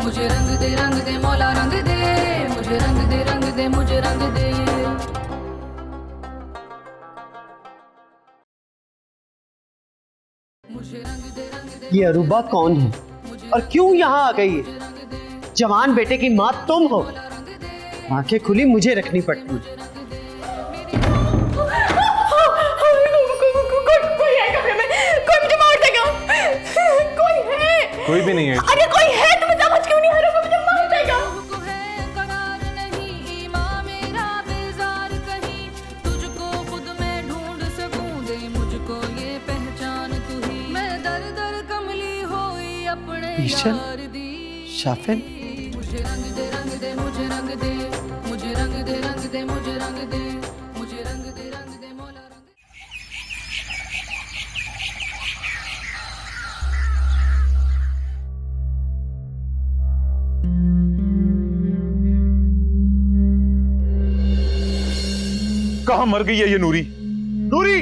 मुझे रंग दे मौला रंग दे, मुझे रंग दे मुझे रंग दे। ये अरूबा कौन है और क्यों यहाँ आ गई है? जवान बेटे की माँ तुम हो, आंखें खुली मुझे रखनी पड़ती है। कोई है कमरे में, कोई मुझे मार देगा, कोई है? कोई भी नहीं है। अरे कोई है, तुम्हें समझ क्यों नहीं आ रहा? मुझे मार देगा। तुझको खुद में ढूंढ सकूं, दे मुझको ये पहचान तू ही। मैं दर दर कमली होई अपने यार दी। शाफिन, मुझे रंग दे मुझे रंग दे, मुझे रंग दे मुझे रंग दे, मुझे रंग दे मौला रंग दे। कहाँ मर गई है ये नूरी? नूरी!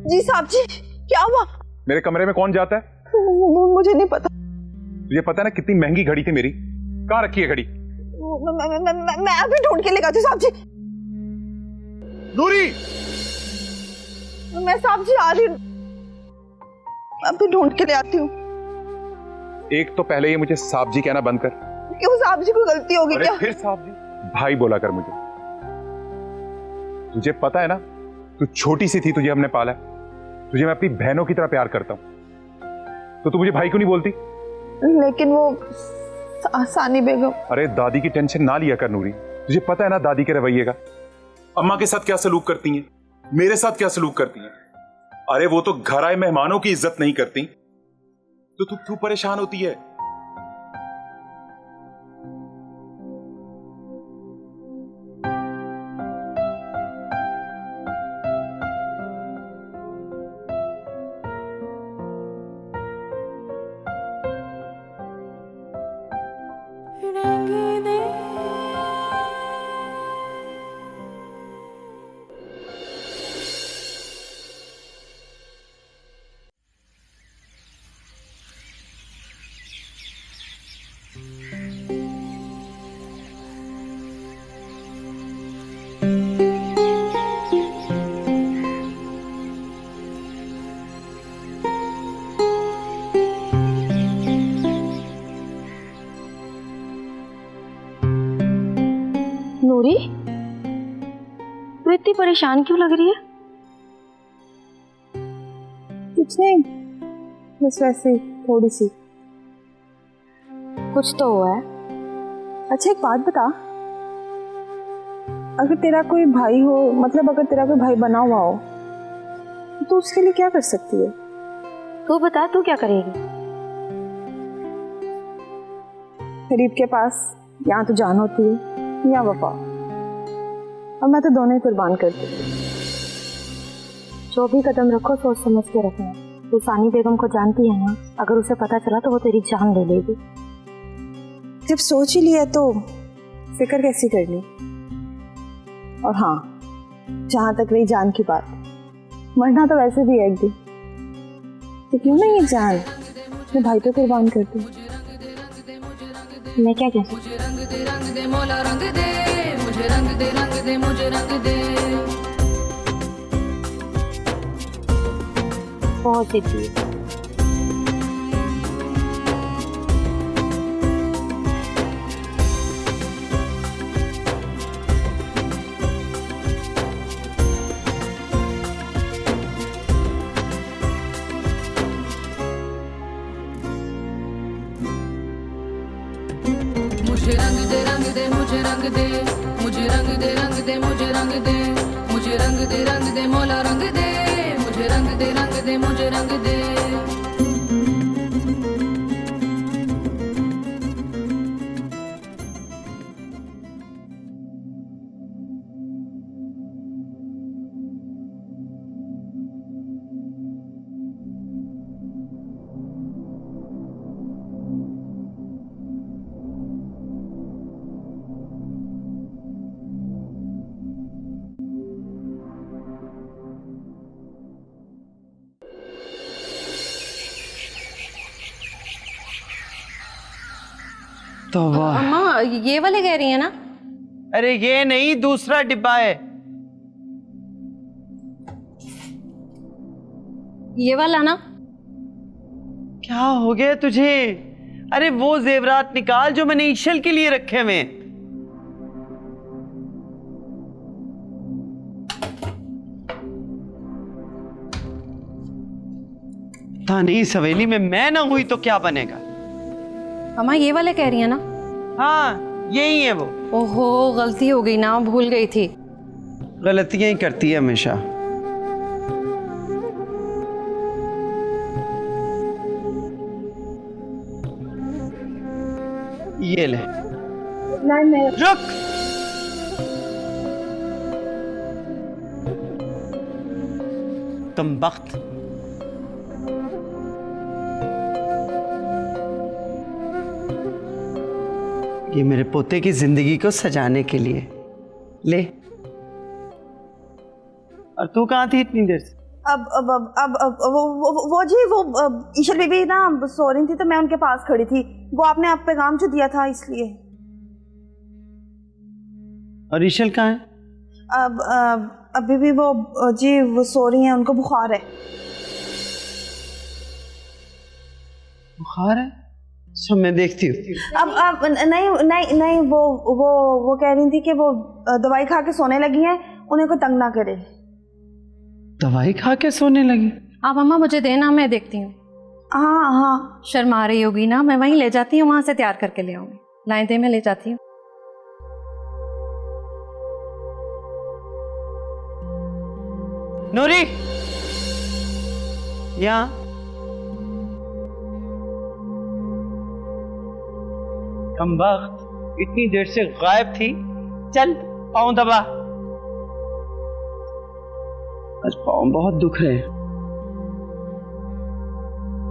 जी साहब जी, क्या हुआ? मेरे कमरे में कौन जाता है? मुझे नहीं पता। तुझे पता है ना कितनी महंगी घड़ी थी मेरी? कहाँ रखी है घड़ी? मैं अभी ढूंढ के लेकर आती हूँ साहब जी। नूरी! मैं साहब जी आ रही हूँ, अभी ढूंढ के ले आती हूँ। एक तो पहले ये मुझे साहब जी कहना बंद कर। क्यों साहब जी, कोई गलती होगी अरे क्या? फिर साहब जी? भाई बोला कर मुझे। तुझे पता है ना, तू छोटी सी थी, तुझे हमने पाला है। तुझे मैं अपनी बहनों की तरह प्यार करता हूं, तो तू मुझे भाई क्यों नहीं बोलती? लेकिन वो सानी बेगम। अरे दादी की टेंशन ना लिया कर नूरी। तुझे पता है ना दादी के रवैये का। अम्मा के साथ क्या सलूक करती हैं, मेरे साथ क्या सलूक करती हैं। अरे वो तो घर आए मेहमानों की इज्जत नहीं करती, तो तू क्यों परेशान होती है? नूरी, तू इतनी परेशान क्यों लग रही है? कुछ नहीं, बस वैसे थोड़ी सी। कुछ तो हुआ है। अच्छा एक बात बता, अगर तेरा कोई भाई हो, मतलब अगर तेरा कोई भाई बना हुआ हो, तो उसके लिए क्या कर सकती है? तू बता, तू क्या करेगी? गरीब के पास या तो जान होती है या वफा, और मैं तो दोनों ही कुर्बान करती हूँ। जो भी कदम रखो सोच समझ के रखना। तू सानी बेगम को जानती है ना, अगर उसे पता चला तो वो तेरी जान ले लेगी। जब सोच ही लिया तो फिक्र कैसी करनी। और हाँ, जहां तक रही जान की बात, मरना तो वैसे भी है एक दिन, तो क्यों नहीं ये जान अपने भाई पे कुर्बान करती हूँ। मैं क्या कहती? मुझे रंग दे मौला रंग दे, मुझे रंग दे मुझे रंग दे। बहुत जिद्दी है। मुझे रंग दे मुझे रंग दे, मुझे रंग दे मुझे रंग दे, मुझे रंग दे मौला रंग दे, मुझे रंग दे मुझे रंग दे। तो वाह। अम्मा ये वाले कह रही है ना? अरे ये नहीं, दूसरा डिब्बा है। ये वाला ना? क्या हो गया तुझे? अरे वो जेवरात निकाल जो मैंने ईशल के लिए रखे हुए हैं। था नहीं, सवेली में मैं ना हुई तो क्या बनेगा? अम्मा ये वाले कह रही है ना? हाँ यही है वो। ओहो गलती हो गई ना, भूल गई थी। गलतियां ही करती है हमेशा। ये ले। नहीं रुक। तुम वक्त ये मेरे पोते की जिंदगी को सजाने के लिए ले। और तू कहाँ थी इतनी देर से? अब वो जी वो ईशल बीबी ना सो रही थी तो मैं उनके पास खड़ी थी। वो आपने आप पैगाम जो दिया था इसलिए। और ईशल कहाँ है? अभी भी वो जी वो सो रही हैं, उनको बुखार है। बुखार है? अच्छा मैं देखती हूँ। अब नहीं वो कह रही थी कि वो दवाई खा के सोने लगी हैं, उन्हें कोई तंग ना करे। दवाई खा के सोने लगी? आप अम्मा मुझे देना, मैं देखती हूँ। हाँ शर्मा रही होगी ना, मैं वहीं ले जाती हूँ, वहां से तैयार करके ले आऊंगी। लाइन दे, मैं ले जाती हूँ। नूरी यहाँ। कम वक्त इतनी देर से गायब थी। चल पाँव दबा। आज पाँव बहुत दुख रहे हैं।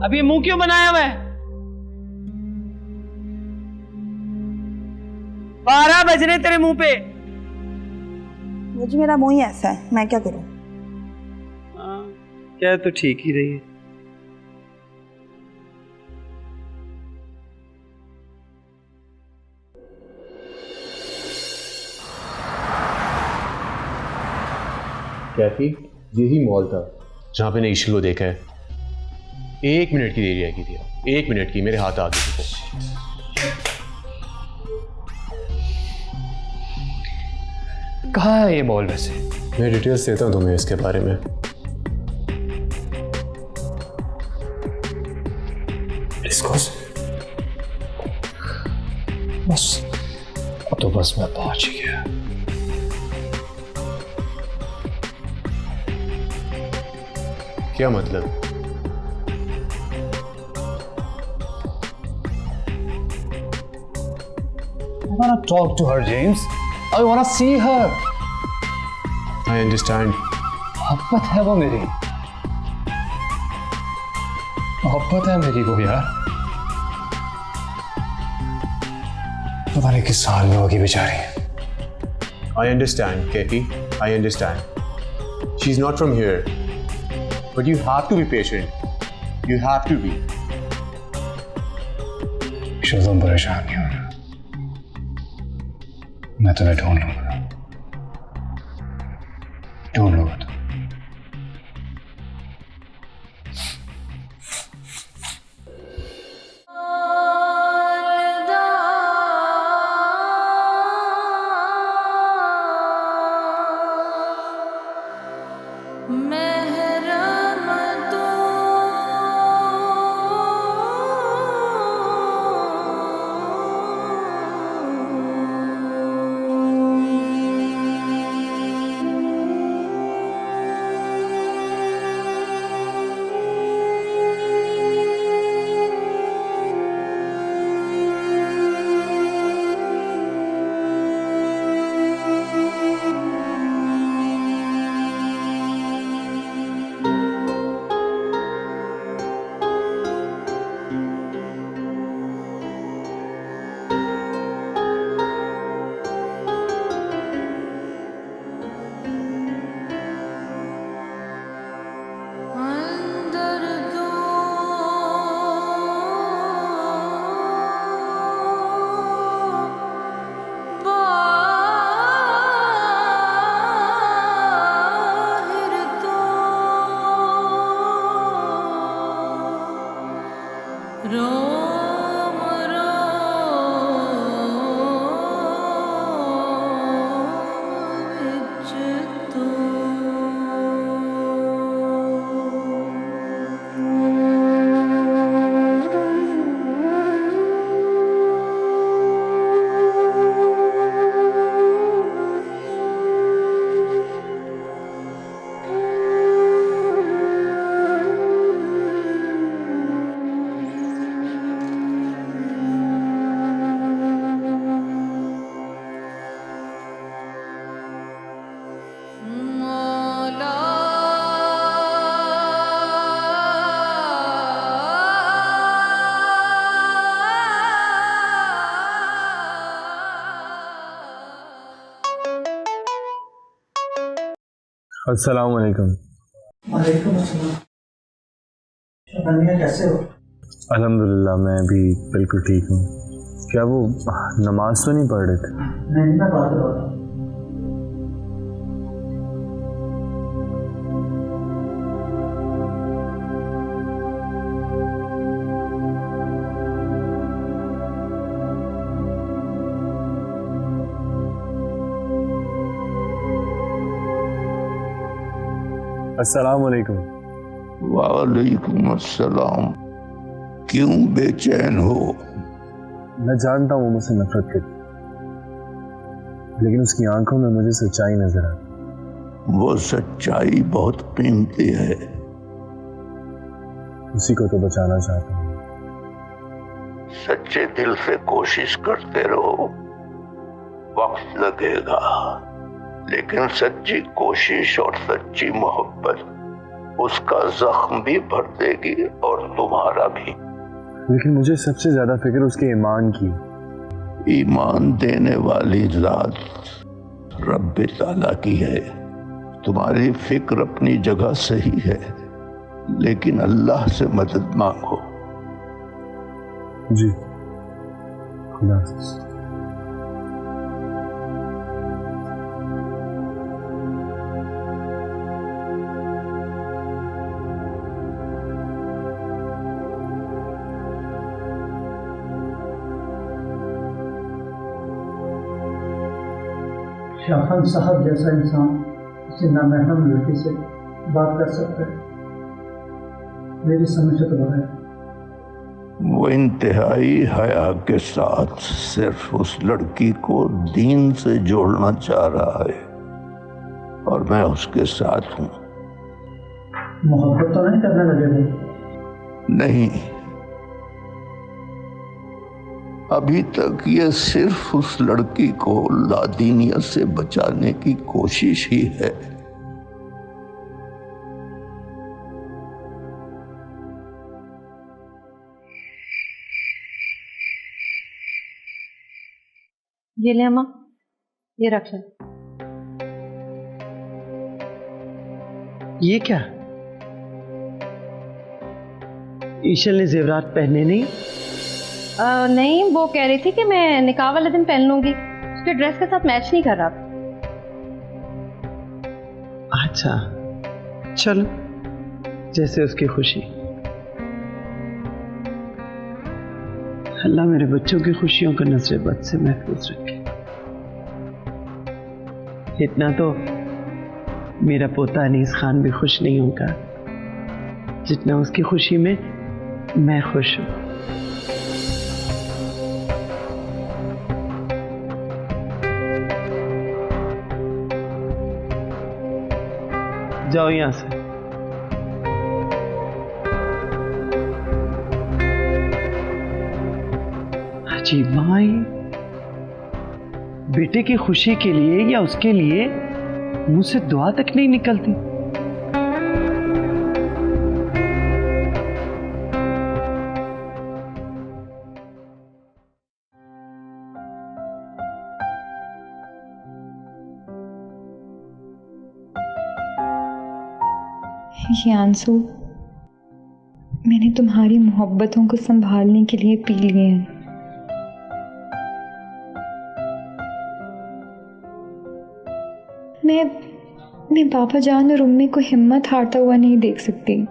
अभी मुंह क्यों बनाया हुआ है? 12 बज रहे तेरे मुंह पे। मुझे मेरा मुंह ही ऐसा है, मैं क्या करूं? क्या तो ठीक ही रही है। कैफी, यही मॉल था जहां पे ने ईशल को देखा है। 1 मिनट की देरी रह थी, 1 मिनट की, मेरे हाथ आ गई थी। कहाँ है ये मॉल वैसे? मैं डिटेल्स देता हूँ तुम्हें इसके बारे में। डिस्कस। बस अब तो बस मैं पहुंच ही गया। क्या मतलब? I wanna talk to her, James. I wanna see her. I understand. मोहब्बत है वो मेरी, मोहब्बत है मेरी वो यार। पता नहीं किस हाल में होगी बेचारी। I understand, Kefi. I understand. She's not from here. But you have to be patient. You have to be. ईशल तुम परेशान नहीं होना, मैं तुम्हें ढूंढ लूंगा, ढूंढ लूंगा तुम। अस्सलाम वालेकुम। वालेकुम अस्सलाम। शबानिया कैसे हो? अल्हम्दुलिल्लाह मैं भी बिल्कुल ठीक हूँ। क्या वो नमाज तो नहीं पढ़ रहे थे? नहीं, मैं बात कर रहा था। अस्सलाम वालेकुम। वालेकुम अस्सलाम। क्यों बेचैन हो? मैं जानता हूँ वो मुझसे नफरत करती, लेकिन उसकी आंखों में मुझे सच्चाई नजर आती। वो सच्चाई बहुत कीमती है। उसी को तो बचाना चाहता हूँ। सच्चे दिल से कोशिश करते रहो, वक्त लगेगा, लेकिन सच्ची कोशिश और सच्ची मोहब्बत उसका जख्म भी भर देगी और तुम्हारा भी। लेकिन मुझे सबसे ज्यादा फिक्र उसके ईमान की। ईमान देने वाली जात रब्बे ताला की है। तुम्हारी फिक्र अपनी जगह सही है, लेकिन अल्लाह से मदद मांगो। जी, खुदा हाफिज़। शाफन साहब जैसा इंसान किसी नामहरम लड़की से बात कर सकता है? मेरी समझ से तो है। वो इंतहाई हया के साथ सिर्फ उस लड़की को दीन से जोड़ना चाह रहा है, और मैं उसके साथ हूँ। मोहब्बत तो नहीं करने लगे वो? नहीं, अभी तक ये सिर्फ उस लड़की को लादीनियत से बचाने की कोशिश ही है। ये ले अम्मा, ये रख ले। ये क्या? ईशल ने जेवरात पहने नहीं? नहीं, वो कह रही थी कि मैं निकाह वाले दिन पहन लूंगी, उसके ड्रेस के साथ मैच नहीं कर रहा था। अच्छा, चलो, जैसे उसकी खुशी। अल्लाह मेरे बच्चों की खुशियों को नजर बद से महफूज रखे। इतना तो मेरा पोता अनीस खान भी खुश नहीं होगा जितना उसकी खुशी में मैं खुश हूं। जाओ यहां से। अजीब माई, बेटे की खुशी के लिए या उसके लिए मुझसे दुआ तक नहीं निकलती। ये आंसू मैंने तुम्हारी मोहब्बतों को संभालने के लिए पी लिए हैं। मैं पापा जान और उम्मी को हिम्मत हारता हुआ नहीं देख सकती।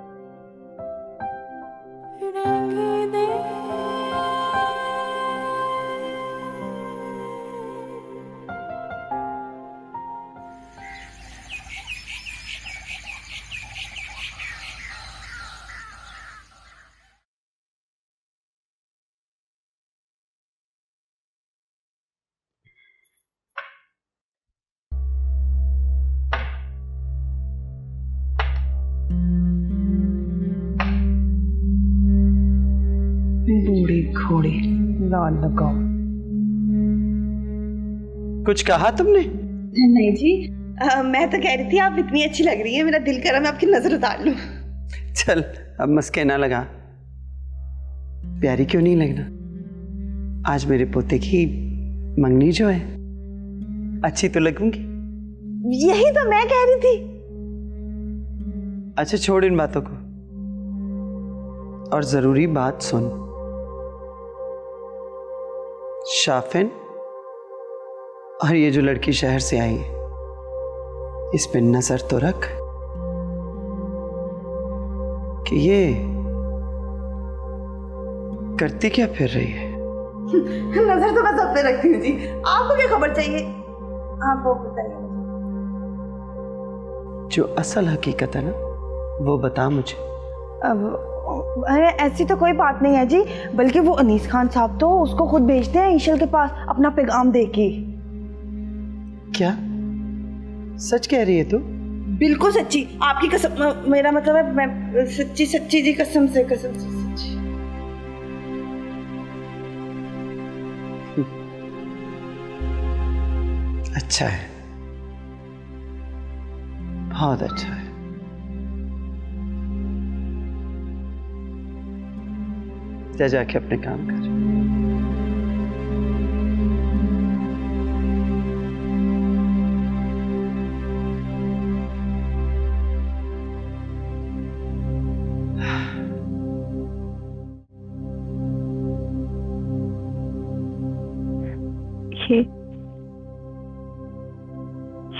बूढ़ी घोड़ी लाल लगाओ। कुछ कहा तुमने? नहीं जी, मैं तो कह रही थी आप इतनी अच्छी लग रही है, मेरा दिल करा मैं आपकी नजर उतार लूं। चल अब मस्के ना लगा, प्यारी क्यों नहीं लगना? आज मेरे पोते की मंगनी जो है, अच्छी तो लगूंगी। यही तो मैं कह रही थी। अच्छा छोड़ इन बातों को और जरूरी बात सुन। शाफिन और ये जो लड़की शहर से आई है, इस पे नजर तो रख कि ये करती क्या फिर रही है। नजर तो मैं सब पे रखती हूँ जी, आपको क्या खबर चाहिए? आप वो बताइए। जो असल हकीकत है ना वो बता मुझे। अब अरे ऐसी तो कोई बात नहीं है जी, बल्कि वो अनीस खान साहब तो उसको खुद भेजते हैं ईशल के पास अपना पैगाम दे के। क्या सच कह रही है तू? बिल्कुल सच्ची, आपकी कसम, मेरा मतलब है मैं सच्ची सच्ची जी, कसम से सच्ची। अच्छा है, बहुत अच्छा है। जा जाके अपने काम कर।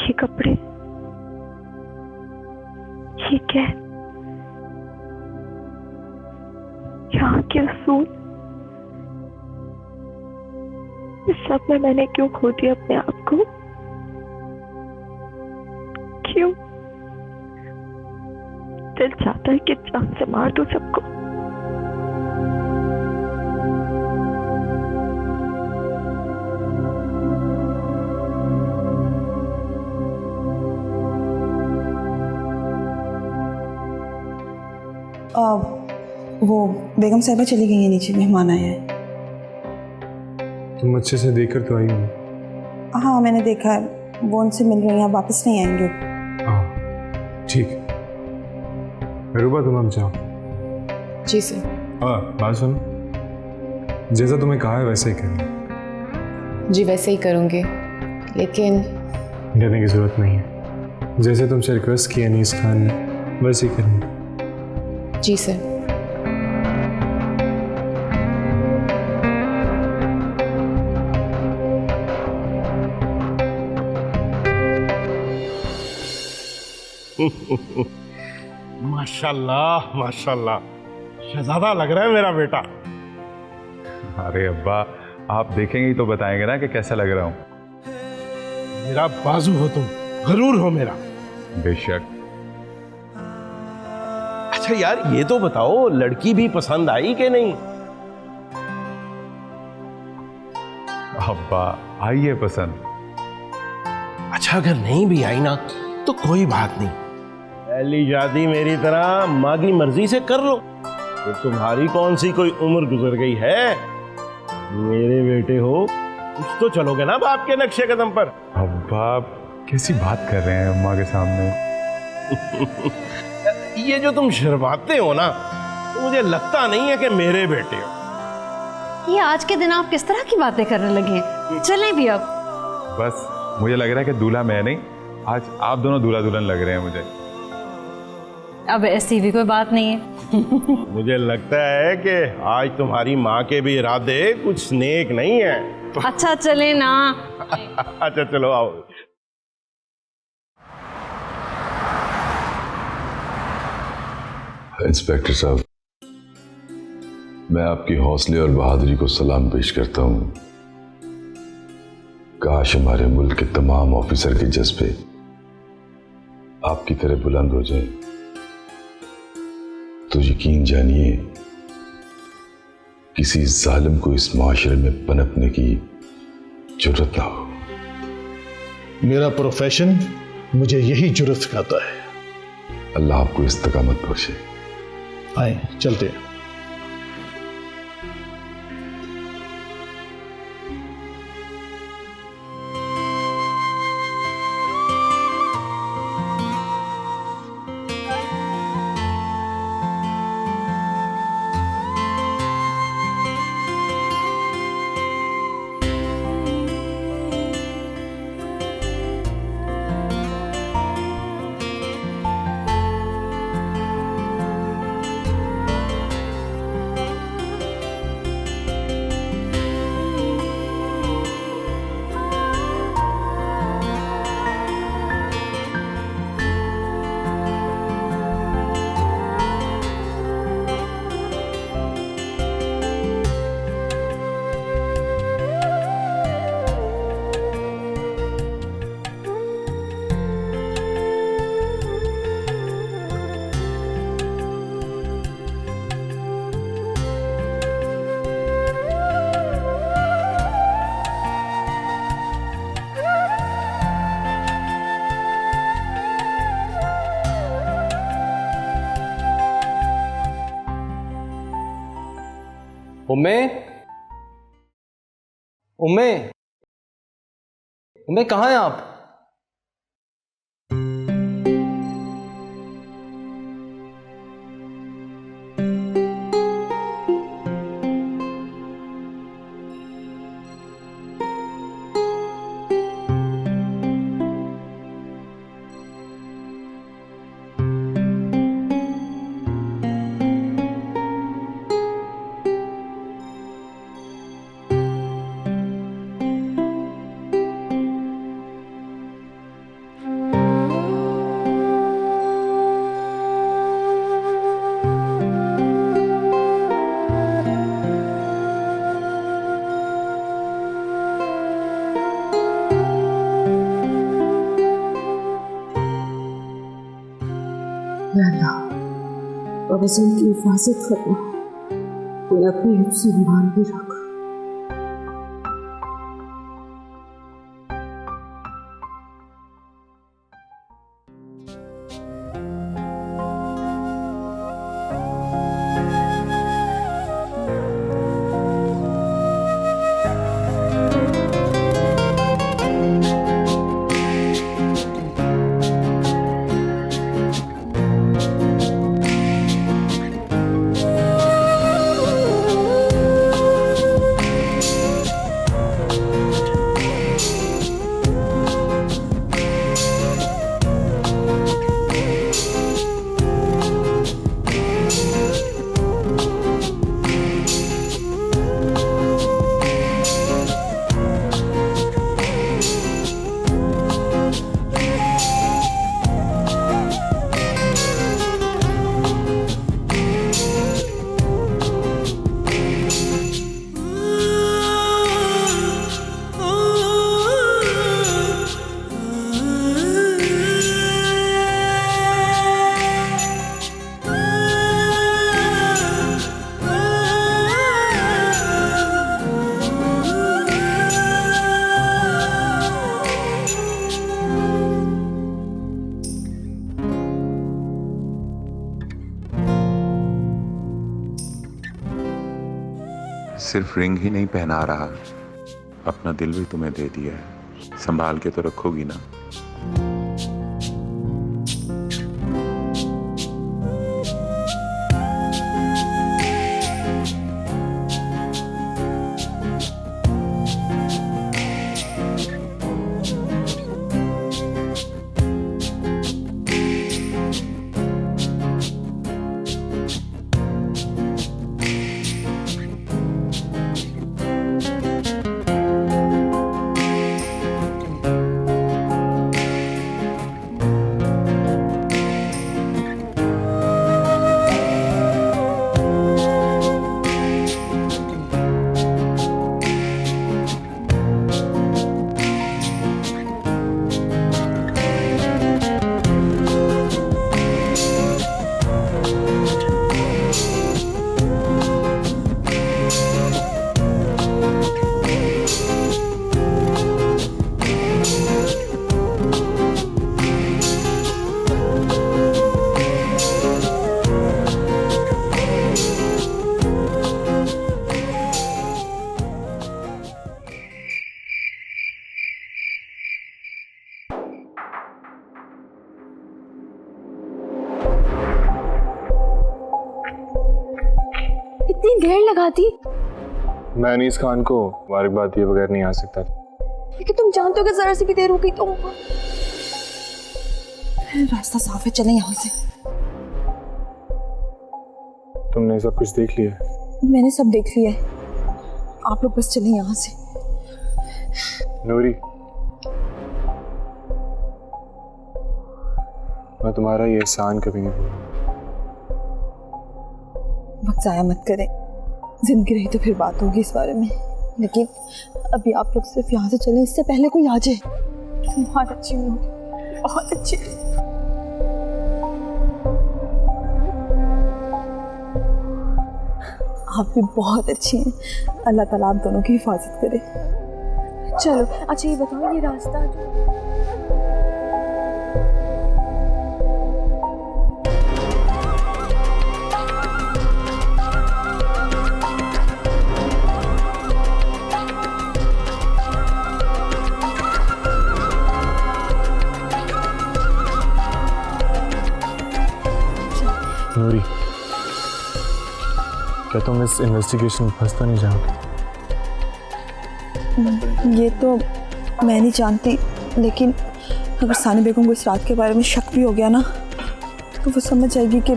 ये कपड़े, ये क्या, यहाँ के असूल, इस सब में मैंने क्यों खो दिया अपने आप को? क्यों? दिल चाहता है कि जान से मार दूं सबको। वो बेगम साहिबा चली गई है, नीचे मेहमान आए हैं। तुम अच्छे से देखकर तो आई हो? हाँ मैंने देखा है, वो उनसे मिल रही हैं, वापस नहीं आएंगे। हाँ ठीक है। अरूबा तुम हम जाओ। जी सर। हाँ बात सुनो, जैसा तुम्हें कहा है वैसे ही करना। जी वैसे ही करूँगी, लेकिन डरने की जरूरत नहीं है। जैसे तुमसे रिक्वेस्ट किया अनीस खान ने वैसे ही करना। जी सर। माशाल्लाह माशाल्लाह, शहजादा लग रहा है मेरा बेटा। अरे अब्बा, आप देखेंगे ही तो बताएंगे ना कि कैसा लग रहा हूँ। मेरा बाजू हो तुम, गरूर हो मेरा। बेशक। अच्छा यार ये तो बताओ, लड़की भी पसंद आई कि नहीं? अब्बा आई है पसंद। अच्छा अगर नहीं भी आई ना तो कोई बात नहीं, पहली शादी मेरी तरह माँ की मर्जी से कर लो। तो तुम्हारी कौन सी कोई उम्र गुजर गई है? मेरे बेटे हो, कुछ तो चलोगे ना बाप के नक्शे कदम पर। अब्बा कैसी बात कर रहे हैं अम्मा के सामने? ये जो तुम शर्माते हो ना, तो मुझे लगता नहीं है कि मेरे बेटे हो। ये आज के दिन आप किस तरह की बातें करने लगे हैं? चलें भी अब। बस मुझे लग रहा है कि दूल्हा मैं नहीं, आज आप दोनों दूल्हा दुल्हन लग रहे हैं मुझे। अब ऐसी भी कोई बात नहीं है। मुझे लगता है कि आज तुम्हारी माँ के भी इरादे कुछ नेक नहीं है। अच्छा चले ना। अच्छा चलो आओ। इंस्पेक्टर साहब, मैं आपकी हौसले और बहादुरी को सलाम पेश करता हूं। काश हमारे मुल्क के तमाम ऑफिसर के जज्बे आपकी तरह बुलंद हो जाएं, तो यकीन जानिए किसी जालिम को इस माशरे में पनपने की जरूरत ना हो। मेरा प्रोफेशन मुझे यही जुर्रत सिखाता है। अल्लाह आपको इस्तकामत बख्शे। आए चलते हैं। उम्मे उम्मे उम्मे कहाँ हैं आप? बस उनकी हिफाजत करना, उन्हें अपने हिफ्ज़ से ईमान भी रख। सिर्फ रिंग ही नहीं पहना रहा, अपना दिल भी तुम्हें दे दिया है। संभाल के तो रखोगी ना? इतनी देर लगाती। मैं अनीस खान को मुबारकबाद दिए बगैर नहीं आ सकता। लेकिन तुम जानते हो कि जरा सी भी देर हो गई तो रास्ता साफ है, चलें यहाँ से। तुमने सब कुछ देख लिया? मैंने सब देख लिया है, आप लोग बस चलें यहाँ से। नूरी, मैं तुम्हारा ये एहसान कभी नहीं भूलूंगा। वक्त जाया मत करें, जिंदगी रही तो फिर बात होगी इस बारे में, लेकिन अभी आप लोग सिर्फ यहाँ से चलें, इससे पहले कोई आ जाए। बहुत अच्छी हूँ, बहुत अच्छी। आप भी बहुत अच्छी हैं, अल्लाह ताला आप दोनों की हिफाजत करे। चलो अच्छा ये बताओ, ये रास्ता जो क्या तुम इस इन्वेस्टिगेशन में फंसता नहीं जाओगे? ये तो मैं नहीं जानती, लेकिन अगर सानी बेगम को इस रात के बारे में शक भी हो गया ना, तो वो समझ जाएगी कि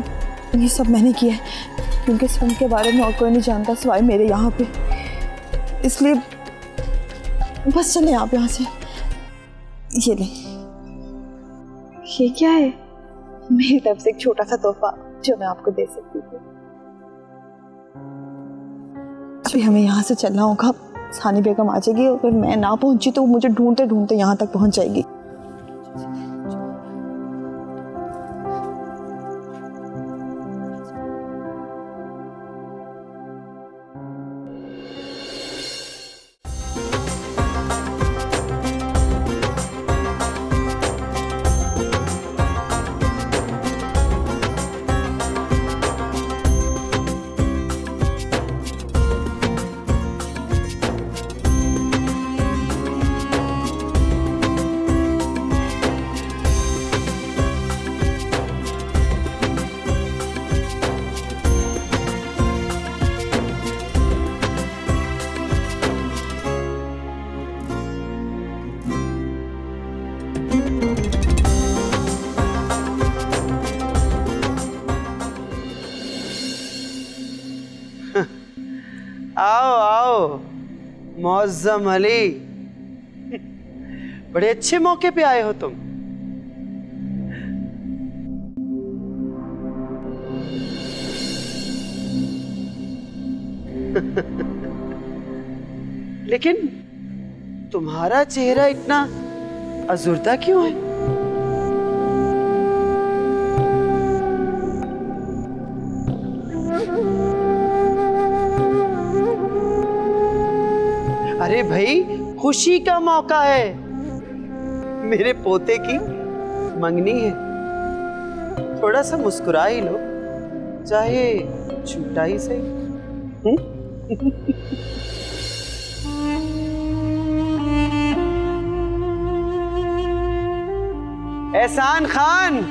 ये सब मैंने किया है, क्योंकि इस फिल्म के बारे में और कोई नहीं जानता सिवाय मेरे यहाँ पे। इसलिए बस चले आप यहाँ से। ये ले, ये क्या है? मेरी तरफ से एक छोटा सा तोहफा जो मैं आपको दे सकती थी। अभी हमें यहाँ से चलना होगा, सानी बेगम आ जाएगी, अगर मैं ना पहुंची तो वो मुझे ढूंढते ढूंढते यहाँ तक पहुंच जाएगी। आओ आओ मौज़म अली, बड़े अच्छे मौके पे आए हो तुम। लेकिन तुम्हारा चेहरा इतना अज़ुर्दा क्यों है? अरे भाई, खुशी का मौका है, मेरे पोते की मंगनी है, थोड़ा सा मुस्कुरा ही लो, चाहे झूठा ही सही। एहसान खान,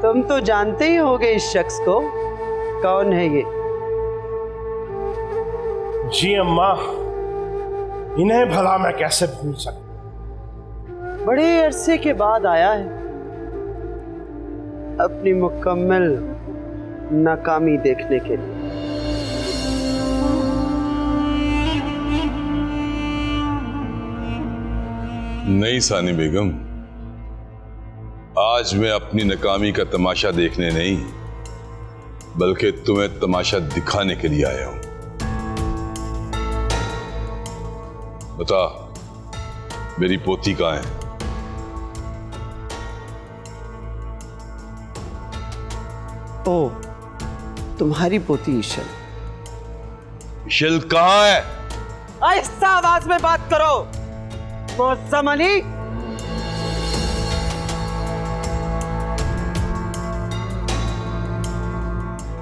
तुम तो जानते ही होगे इस शख्स को, कौन है ये? जी अम्मा, इन्हें भला मैं कैसे भूल सकता। बड़े अरसे के बाद आया है, अपनी मुकम्मल नाकामी देखने के लिए। नहीं सानी बेगम, आज मैं अपनी नाकामी का तमाशा देखने नहीं, बल्कि तुम्हें तमाशा दिखाने के लिए आया हूं। बता, मेरी पोती कहां है? ओ, तुम्हारी पोती इशल। इशल कहां है? आहिस्ता आवाज में बात करो मौज़म अली।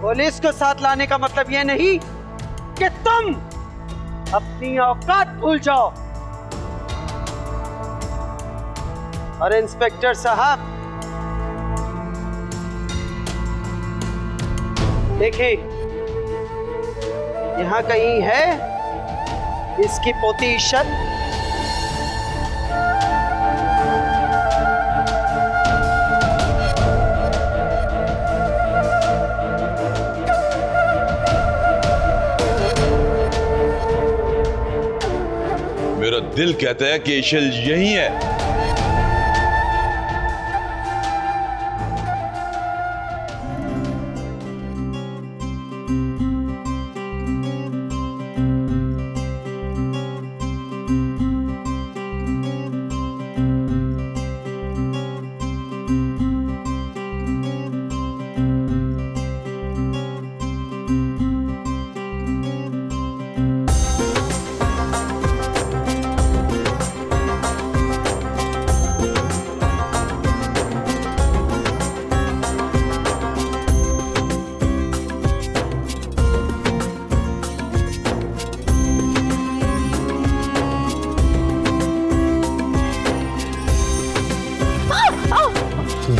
पुलिस को साथ लाने का मतलब यह नहीं कि तुम अपनी औकात भूल जाओ। और इंस्पेक्टर साहब, देखिए, यहां कहीं है इसकी पोती इशल? मेरा दिल कहता है कि इशल यही है।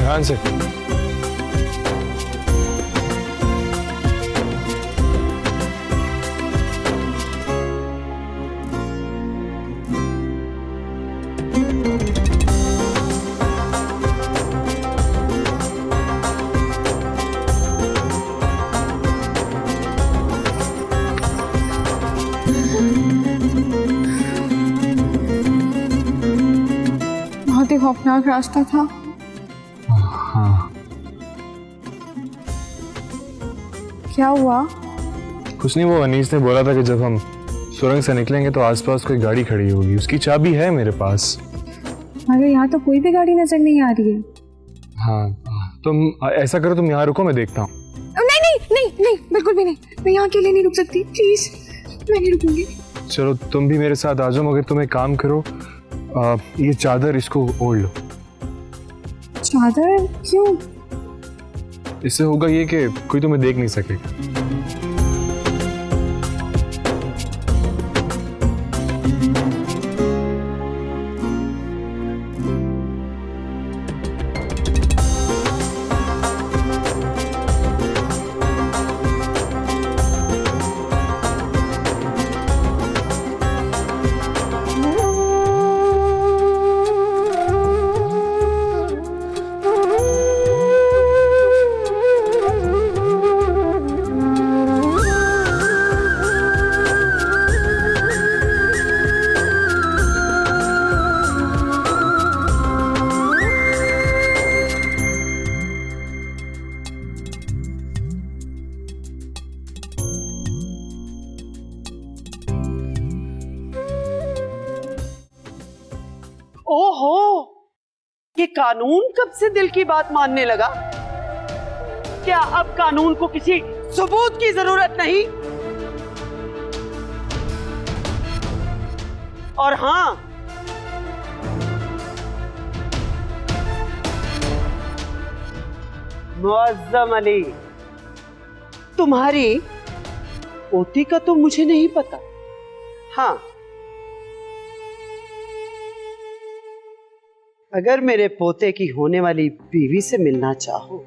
ध्यान से। बहुत ही खौफनाक रास्ता था। हाँ, क्या हुआ? कुछ नहीं, वो अनीस ने बोला था कि जब हम सुरंग से निकलेंगे तो आसपास कोई गाड़ी खड़ी होगी, उसकी चाबी है मेरे पास। मगर यहाँ तो कोई भी गाड़ी नजर नहीं आ रही है। हाँ, तुम ऐसा करो, तुम यहाँ रुको, मैं देखता हूँ। नहीं नहीं नहीं नहीं, बिल्कुल भी नहीं, मैं यहाँ अकेले नहीं रुक सकती, प्लीज, मैं नहीं रुकूंगी। चलो तुम भी मेरे साथ आ जाओ, मगर तुम एक काम करो, ये चादर इसको ओढ़ लो। चादर क्यों? इससे होगा ये कि कोई तुम्हें देख नहीं सकेगा। ओहो, ये कानून कब से दिल की बात मानने लगा? क्या अब कानून को किसी सबूत की जरूरत नहीं? और हां, मुअज्जम अली, तुम्हारी पोती का तो मुझे नहीं पता। हाँ, अगर मेरे पोते की होने वाली बीवी से मिलना चाहो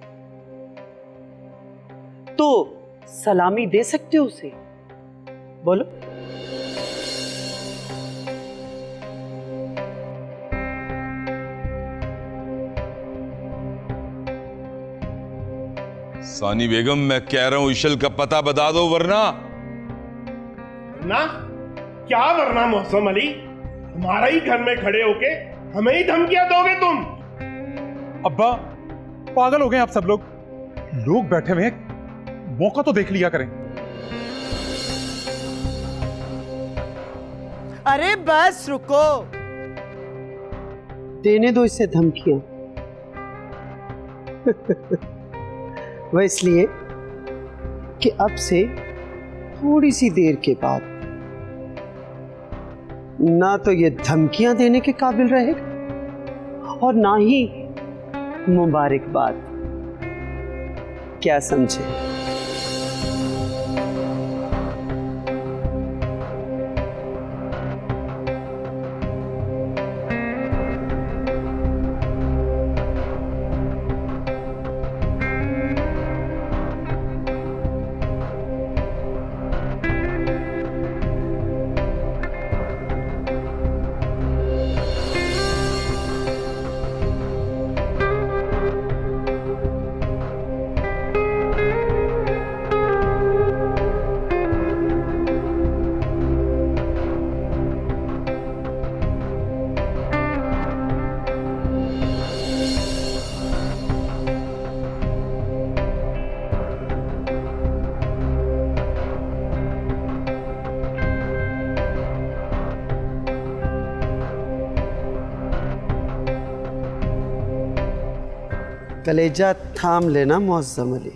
तो सलामी दे सकते हो उसे, बोलो। सानी बेगम, मैं कह रहा हूं इशल का पता बता दो, वरना ना क्या वरना मौसम अली, हमारा ही घर में खड़े होके हमें ही धमकियां दोगे तुम? अब्बा, पागल हो गए आप सब लोग बैठे हुए हैं, मौका तो देख लिया करें। अरे बस रुको, देने दो इसे धमकियां। वह इसलिए कि अब से थोड़ी सी देर के बाद ना तो ये धमकियां देने के काबिल रहेगा और ना ही मुबारकबाद। क्या समझे? कलेजा थाम लेना मुअज्जम अली।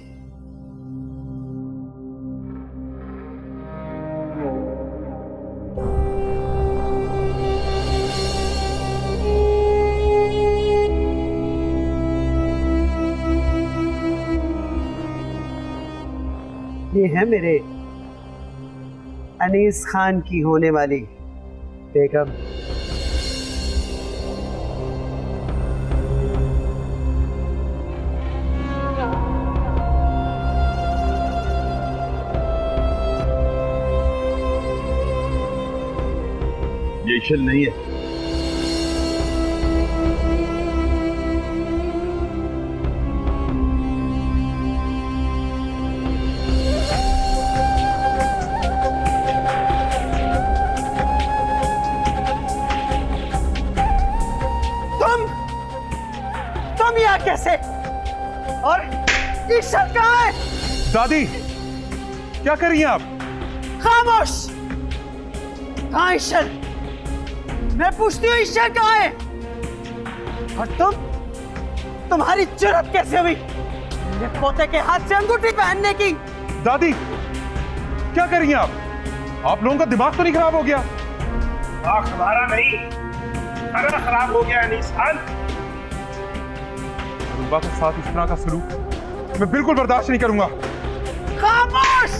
ये है मेरे अनीस खान की होने वाली बेगम। ये ईशल नहीं है। तुम यहाँ कैसे? और ईशल कहाँ है? दादी क्या कर रही हैं आप? खामोश! कहाँ ईशल? मैं पूछती हूँ ईशल कहाँ है? और तुम्हारी जुर्रत कैसे हुई मेरे पोते के हाथ से अंगूठी पहनने की? दादी क्या कर रही हैं आप लोगों का दिमाग तो नहीं खराब हो गया? हमारा नहीं, सारा खराब हो गया है निशान। रुबा के साथ इस तरह का सलूक मैं बिल्कुल बर्दाश्त नहीं करूंगा। खामोश!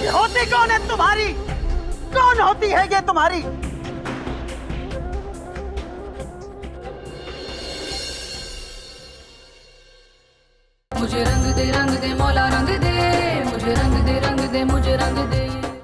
ये होती कौन है तुम्हारी? कौन होती है ये तुम्हारी? मुझे रंग दे मौला रंग